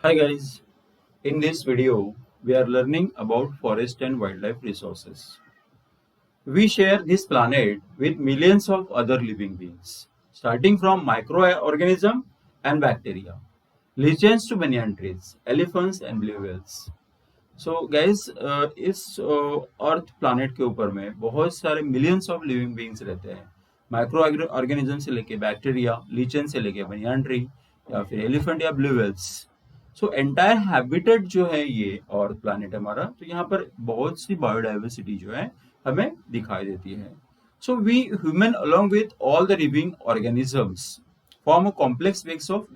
Hi guys, in this video we are learning about forest and wildlife resources. We share this planet with millions of other living beings, starting from microorganisms and bacteria, lichens to banyan trees, elephants and blue whales. So guys, इस अर्थ planet के ऊपर में बहुत सारे millions of living beings रहते हैं, micro organism से लेके बैक्टीरिया, लीचन से लेके बनियान ट्री या फिर एलिफेंट या blue whales. So entire habitat जो है ये और प्लानेट हमारा, तो यहाँ पर बहुत सी बायोडाइवर्सिटी जो है हमें दिखाई देती है. So we human along with all the living organisms form a complex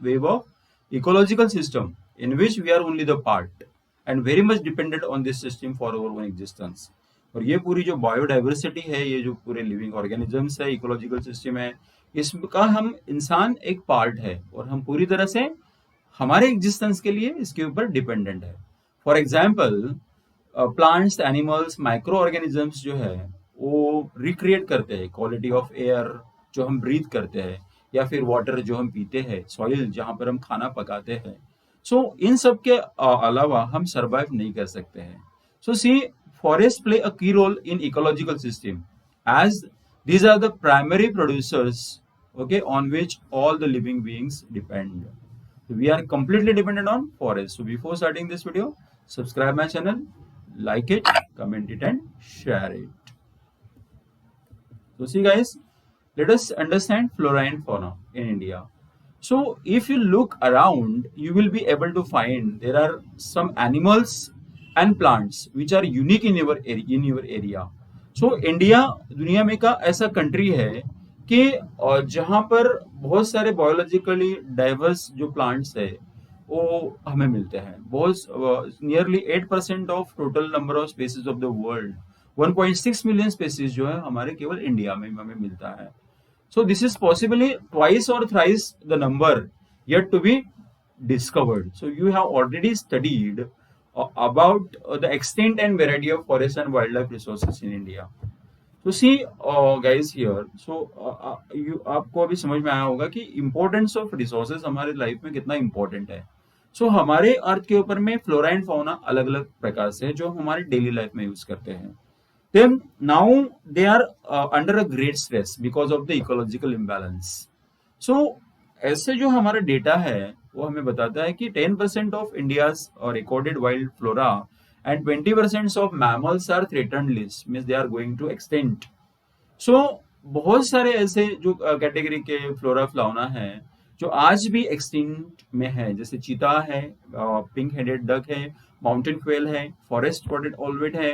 wave of ecological system in which we are only the part and very much dependent on this system for our own existence. और ये पूरी जो biodiversity है, ये जो पूरे living organisms है, ecological system है, इसका हम इंसान एक पार्ट है और हम पूरी तरह से हमारे एग्जिस्टेंस के लिए इसके ऊपर डिपेंडेंट है. For example, plants, animals, micro organisms जो है वो रिक्रिएट करते हैं क्वालिटी ऑफ एयर जो हम ब्रीथ करते हैं, या फिर वाटर जो हम पीते हैं, सॉइल जहाँ पर हम खाना पकाते हैं. सो इन सब के अलावा हम सरवाइव नहीं कर सकते हैं. सो सी, forest play a key role in ecological system as these are the primary producers, okay, on which all the living beings depend. We are completely dependent on forest. So before starting this video, subscribe my channel, like it, comment it and share it. So see guys, let us understand flora and fauna in India. So if you look around, you will be able to find there are some animals and plants which are unique in your area. So India दुनिया में का ऐसा country है कि जहाँ पर बहुत सारे बायोलॉजिकली डाइवर्स जो प्लांट्स है वो हमें मिलते हैं. बहुत nearly 8% of total number of species of the world, 1.6 million species जो है हमारे केवल इंडिया में हमें मिलता है. So this is possibly twice or thrice the number yet to be discovered. So you have already studied about the extent and variety of forest and wildlife resources in India. So see guys here, so आपको अभी समझ में आया होगा कि importance of resources हमारे life में कितना important है. So हमारे अर्थ के ऊपर में फ्लोरा एंड फाउना अलग अलग प्रकार से है जो हमारे डेली लाइफ में यूज करते हैं. Then now they are under a great stress because of the ecological imbalance. So ऐसे जो हमारा डेटा है वो हमें बताता है कि 10% of India's recorded wild flora and 20% of mammals are threatened list, means they are going to extinct. So बहुत सारे ऐसे जो कैटेगरी के फ्लोरा फ्लाउना है जो आज भी एक्सटिंक्ट में है, जैसे चीता है, पिंक हेडेड डक है, माउंटेन क्वेल है, फॉरेस्ट स्पॉटेड ऑलवेट है,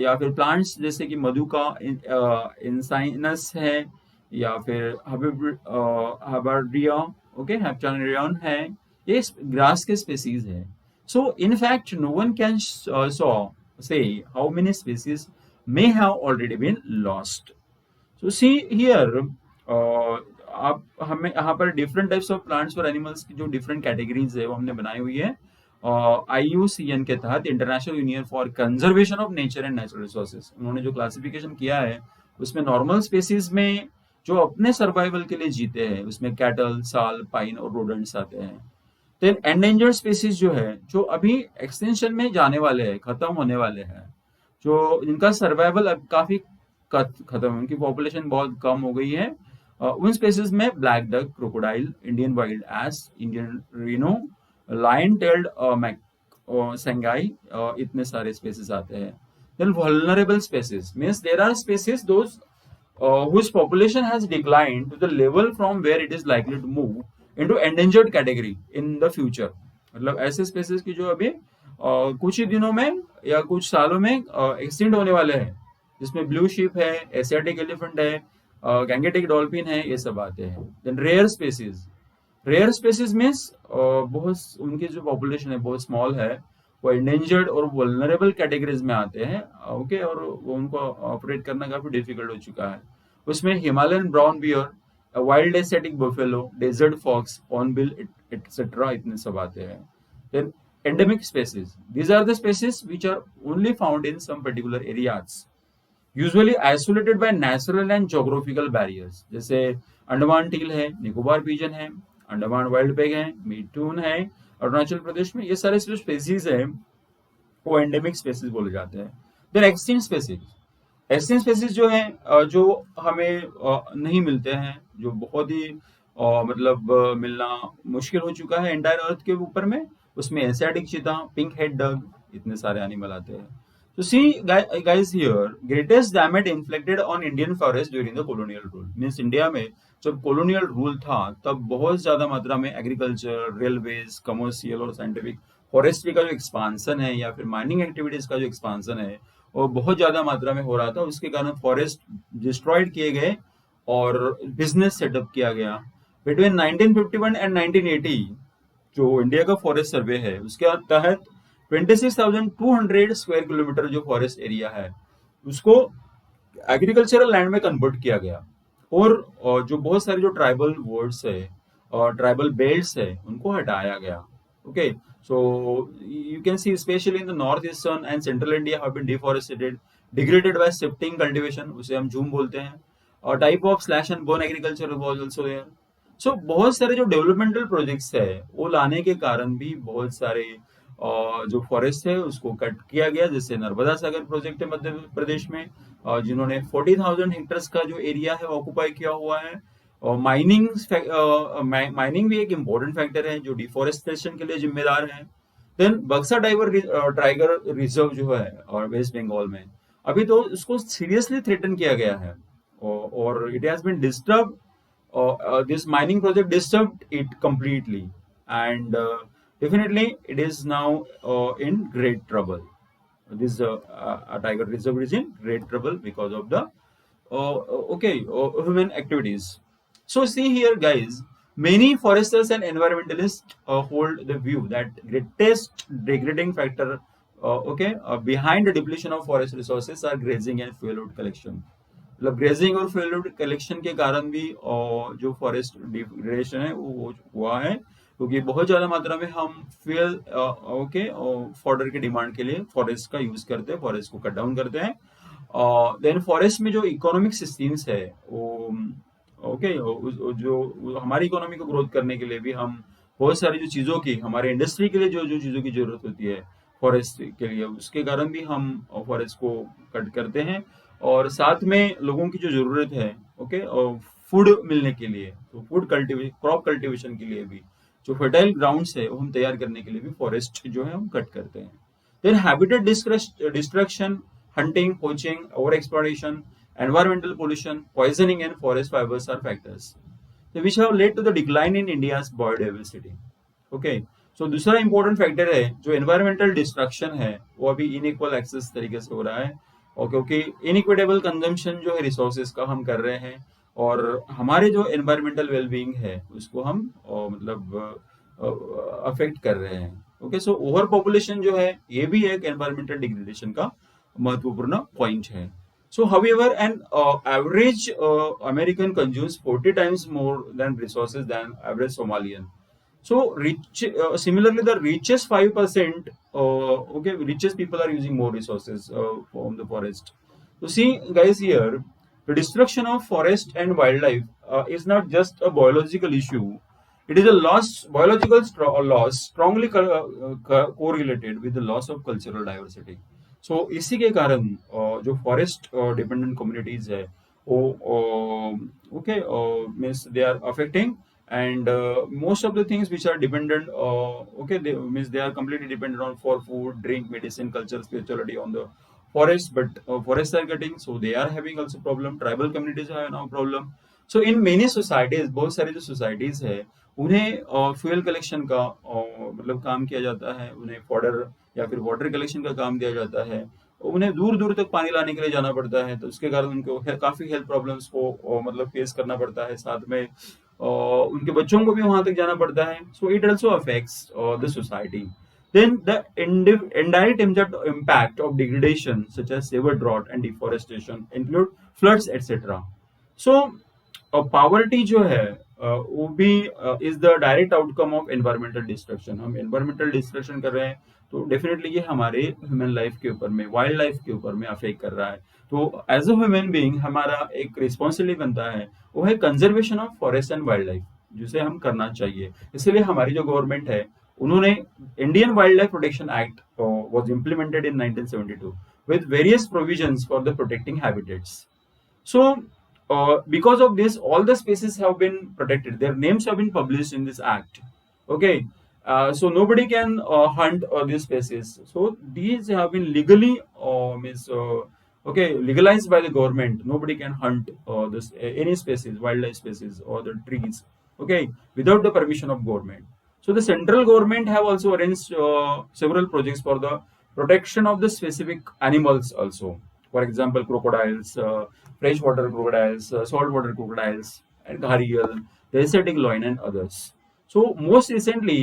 या फिर प्लांट्स जैसे कि मधुका, इंसाइनस है, या फिर हबर्डिया, ओके, हेप्टानेरियन है. ये ग्रास के स्पेसीज है. So in fact, no one can say how many species may have already been lost. So see here, आप हमें यहाँ पर डिफरेंट टाइप्स ऑफ प्लांट्स और एनिमल्स की जो डिफरेंट कैटेगरीज है वो हमने बनाई हुई है IUCN के तहत, international union for conservation of nature and natural resources. उन्होंने जो क्लासिफिकेशन किया है उसमें नॉर्मल स्पेसीज में जो अपने सर्वाइवल के लिए जीते हैं उसमें कैटल, साल, पाइन और रोडेंट्स आते हैं. देन एंडेंजर्ड स्पीसीज जो है जो अभी एक्सटेंशन में जाने वाले हैं, खत्म होने वाले हैं, जो जिनका सर्वाइवल अब काफी खत्म, उनकी पॉपुलेशन बहुत कम हो गई है. उन स्पेसीज में black duck, crocodile, Indian wild ass, Indian rhino, lion tailed सेंगाई, इतने सारे स्पेसीज आते हैं. Then vulnerable species means there are species those whose population has declined to the level from where it is likely to move into endangered category in the future. मतलब ऐसे species की जो अभी कुछ ही दिनों में या कुछ सालों में एक्सटिंक्ट होने वाले हैं, जिसमें ब्लू शिप है, एशियाटिक एलिफेंट है, गैंगेटिक डॉल्फिन है, ये सब आते हैं. देन रेयर स्पेसीज मीन्स बहुत उनकी जो पॉपुलेशन है बहुत स्मॉल है, वो एंडेंजर्ड और वल्नरेबल कैटेगरीज में आते हैं, ओके, और वो उनको ऑपरेट करना काफी डिफिकल्ट हो चुका है. उसमें Himalayan brown bear, wild Asiatic buffalo, desert fox, hornbill etcetera, इतने सब आते हैं. Then endemic species, these are the species which are only found in some particular areas, usually isolated by natural and geographical barriers. जैसे Andaman till है, Nicobar pigeon है, Andaman wild peg है, मीटून है, अरुणाचल प्रदेश में। ये सारे जो स्पेसीज है वो एंडेमिक स्पेसीज बोले जाते हैं। Then extinct species, extinct species जो है जो हमें नहीं मिलते हैं, जो बहुत ही मतलब मिलना मुश्किल हो चुका है एंटायर अर्थ के ऊपर में, उसमें एशियाटिक चीता, पिंक हेड डग, इतने सारे एनिमल आते हैं। तो see guys here, greatest damage inflicted on Indian forest during the colonial rule, means India में जब कॉलोनियल रूल था तब बहुत ज्यादा मात्रा में एग्रीकल्चर, रेलवेज, कमर्शियल और साइंटिफिक फॉरेस्ट्री का जो एक्सपांसन है या फिर माइनिंग एक्टिविटीज का जो एक्सपांसन है वो बहुत ज्यादा मात्रा में हो रहा था। उसके कारण फॉरेस्ट डिस्ट्रॉयड किए गए और बिजनेस सेटअप किया गया। बिटवीन 1951 एंड 1980 जो इंडिया का फॉरेस्ट सर्वे है उसके तहत 26,200 स्क्वायर किलोमीटर जो फॉरेस्ट एरिया है उसको एग्रीकल्चरल लैंड में कन्वर्ट किया गया। और जो बहुत सारे जो ट्राइबल वर्ड्स है और ट्राइबल बेल्ट्स है उनको हटाया गया। Okay, so you can see especially in the northeastern and central India have been deforested, degraded by shifting cultivation, उसे हम झूम बोलते हैं, और type of slash and burn agriculture was also there. So बहुत सारे जो डेवलपमेंटल प्रोजेक्ट्स है वो लाने के कारण भी बहुत सारे जो फॉरेस्ट है उसको कट किया गया, जैसे नर्मदा सागर प्रोजेक्ट है मध्य प्रदेश में, जिन्होंने 40,000 हेक्टर्स का जो एरिया है ऑक्युपाई किया हुआ है। और माइनिंग भी एक इम्पोर्टेंट फैक्टर है जो डिफोरेस्टेशन के लिए जिम्मेदार है। देन बक्सा टाइगर रिजर्व जो है और वेस्ट बंगाल में अभी तो उसको सीरियसली थ्रेटन किया गया है, और it has been disturb, this mining project disturbed it completely, and definitely it is now in great trouble. This tiger reserve is in great trouble because of the human activities. So see here guys, many foresters and environmentalists hold the view that greatest degrading factor behind the depletion of forest resources are grazing and fuel wood collection. मतलब grazing और fuel wood collection के कारण भी जो forest degradation है वो हुआ है, क्योंकि बहुत ज्यादा मात्रा में हम फ्यूल फॉडर की डिमांड के लिए फॉरेस्ट का यूज करते हैं, फॉरेस्ट को कट डाउन करते हैं। देन फॉरेस्ट में जो इकोनॉमिक सिस्टम्स है वो जो हमारी इकोनॉमी को ग्रोथ करने के लिए भी हम बहुत सारी जो चीजों की, हमारे इंडस्ट्री के लिए जो जो चीजों की जरूरत होती है फॉरेस्ट के लिए, उसके कारण भी हम फॉरेस्ट को कट करते हैं। और साथ में लोगों की जो जरूरत है फूड मिलने के लिए, तो क्रॉप कल्टीवेशन के लिए भी जो फर्टाइल ग्राउंड्स है वो हम तैयार करने के लिए भी फॉरेस्ट जो है हम कट करते हैं। Then habitat destruction, hunting, poaching, over exploitation, environmental pollution, poisoning and forest fires are factors which have led to the decline in India's biodiversity. Okay, so दूसरा इंपॉर्टेंट फैक्टर है जो एनवायरमेंटल डिस्ट्रक्शन है वो अभी inequal access तरीके से हो रहा है, और क्योंकि इनइक्विटेबल कंजम्पशन जो है रिसोर्सेज का हम कर रहे हैं और हमारे जो एनवायरमेंटल वेलबींग है उसको हम मतलब अफेक्ट कर रहे हैं। ओके, सो ओवर पॉपुलेशन जो है ये भी एक एनवायरमेंटल डिग्रेडेशन का महत्वपूर्ण पॉइंट है। So, however, an average American consumes 40 times more than resources than average Somalian. So, similarly, the richest 5%, richest people are using more resources from the forest. So, see, guys, here, the destruction of forest and wildlife is not just a biological issue. It is a biological loss strongly correlated with the loss of cultural diversity. सो इसी के कारण जो forest dependent communities है वो means they are affecting, and most of the things which are dependent means they are completely dependent on for food, drink, medicine, culture, spirituality on the forest, but forests are cutting, so they are having also problem. Tribal communities have now problem. So in many societies, बहुत सारी जो societies है उन्हें fuel collection का मतलब काम किया जाता है, उन्हें फॉडर या फिर वाटर कलेक्शन का काम दिया जाता है, उन्हें दूर दूर तक पानी लाने के लिए जाना पड़ता है, तो उसके कारण उनको काफी हेल्थ प्रॉब्लम्स को मतलब फेस करना पड़ता है, साथ में उनके बच्चों को भी वहां तक जाना पड़ता है। So it also affects the society. Then the indirect impact of degradation such as severe drought and deforestation include floods etc. So poverty जो है वो भी is the direct outcome of environmental destruction. हम environmental destruction कर रहे हैं तो definitely ये हमारे ह्यूमन लाइफ के ऊपर में, वाइल्ड लाइफ के ऊपर में अफेक्ट कर रहा है। तो एज अ ह्यूमन बीइंग हमारा एक रिस्पॉन्सिबिलिटी बनता है वो है conservation of forest and wild life, जिसे हम करना चाहिए। इसलिए हमारी जो गवर्नमेंट है उन्होंने Indian wild life protection act was implemented in 1972 with various provisions for the protecting habitats. So, because of this, all the species have been protected. Their names have been published in this act. Okay, so nobody can hunt these species. So these have been legally legalized by the government. Nobody can hunt this any species, wildlife species or the trees. Okay, without the permission of government. So the central government have also arranged several projects for the protection of the specific animals also. For example, crocodiles, freshwater crocodiles, saltwater crocodiles, and gharial, the Asiatic loin and others. So most recently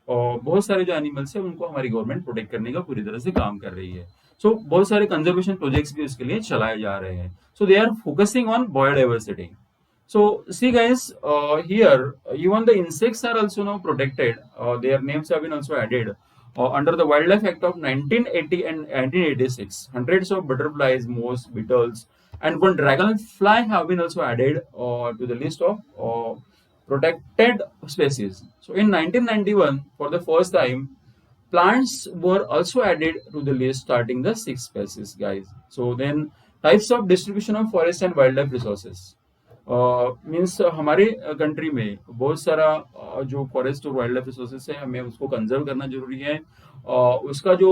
बहुत सारे जो animals है उनको हमारी government protect करने का पूरी तरह से काम कर रही है. सो बहुत सारे कंजर्वेशन प्रोजेक्ट्स भी उसके लिए चलाए जा रहे हैं. So they are focusing on biodiversity. So see guys, here even the insects are also now protected. Their names have been also added under the Wildlife Act of 1980 and 1986. Hundreds of butterflies, moths, beetles, and one dragonfly have been also added to the list of protected species. So in 1991, for the first time, plants were also added to the list, starting the 6 species, guys. So then types of distribution of forest and wildlife resources. Means हमारे country में बहुत सारा जो forest और wild life resources है, हमें उसको conserve करना जरूरी है. उसका जो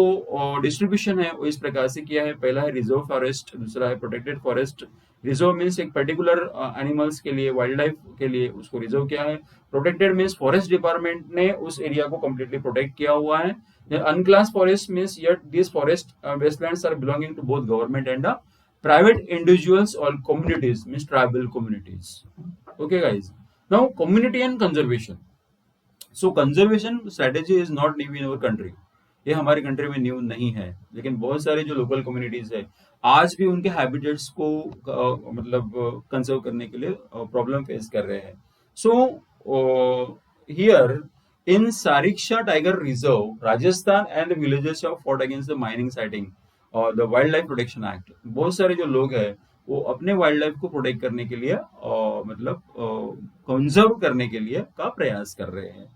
डिस्ट्रीब्यूशन है वो इस प्रकार से किया है. पहला है रिजर्व फॉरेस्ट, दूसरा है प्रोटेक्टेड फॉरेस्ट. रिजर्व मीन्स एक पर्टिकुलर एनिमल्स के लिए, वाइल्ड लाइफ के लिए उसको रिजर्व किया है. प्रोटेक्टेड मीन्स फॉरेस्ट डिपार्टमेंट ने उस एरिया को कम्प्लीटली प्रोटेक्ट किया हुआ है. Unclassed forest means yet these forest wastelands are belonging to both government and private individuals or communities, means tribal communities. Okay guys, now community and conservation. So conservation strategy is not new in our country. ये हमारे country में new नहीं है, लेकिन बहुत सारे जो local communities है आज भी उनके हैबिटेट्स को मतलब कंजर्व करने के लिए प्रॉब्लम फेस कर रहे हैं. So here in Sariska tiger reserve, Rajasthan and the villages of fought against the mining siting और the wildlife protection act. बहुत सारे जो लोग हैं वो अपने वाइल्ड लाइफ को प्रोटेक्ट करने के लिए मतलब कंजर्व करने के लिए का प्रयास कर रहे हैं.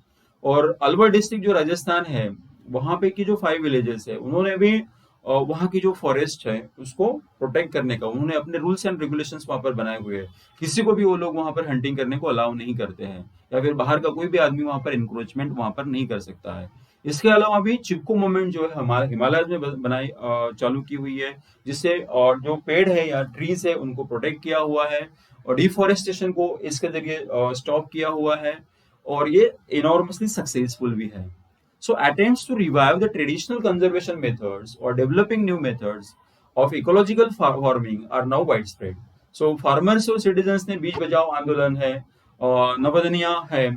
और अलवर डिस्ट्रिक्ट जो राजस्थान है, वहां पे की जो 5 विलेजेस है, उन्होंने भी वहां की जो फॉरेस्ट है उसको प्रोटेक्ट करने का उन्होंने अपने रूल्स एंड रेगुलेशंस वहां पर बनाए हुए हैं. किसी को भी वो लोग वहां पर हंटिंग करने को अलाउ नहीं करते हैं, या फिर बाहर का कोई भी आदमी वहां पर इंक्रोचमेंट वहां पर नहीं कर सकता है. इसके अलावा भी चिपको मूवमेंट जो है हमारे हिमालय में बनाई चालू की हुई है, जिससे और जो पेड़ है या ट्रीज है उनको प्रोटेक्ट किया हुआ है और डिफॉरेस्टेशन को इसके जरिए स्टॉप किया हुआ है, और ये इनॉर्मसली सक्सेसफुल भी है. So attempts to revive the traditional conservation methods or developing new methods of ecological farming are now widespread. So farmers और citizens ने बीज बचाओ आंदोलन है, नवदनिया है.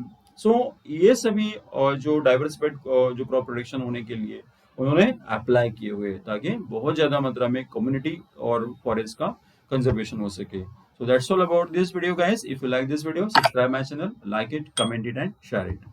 So ये सभी जो डाइवर्सिफाइड जो क्रॉप प्रोडक्शन होने के लिए उन्होंने अप्लाई किए हुए ताकि बहुत ज्यादा मात्रा में कम्युनिटी और फॉरेस्ट का कंजर्वेशन हो सके. So that's all about this video guys. If you like this video, subscribe my channel, like it, comment it and share it.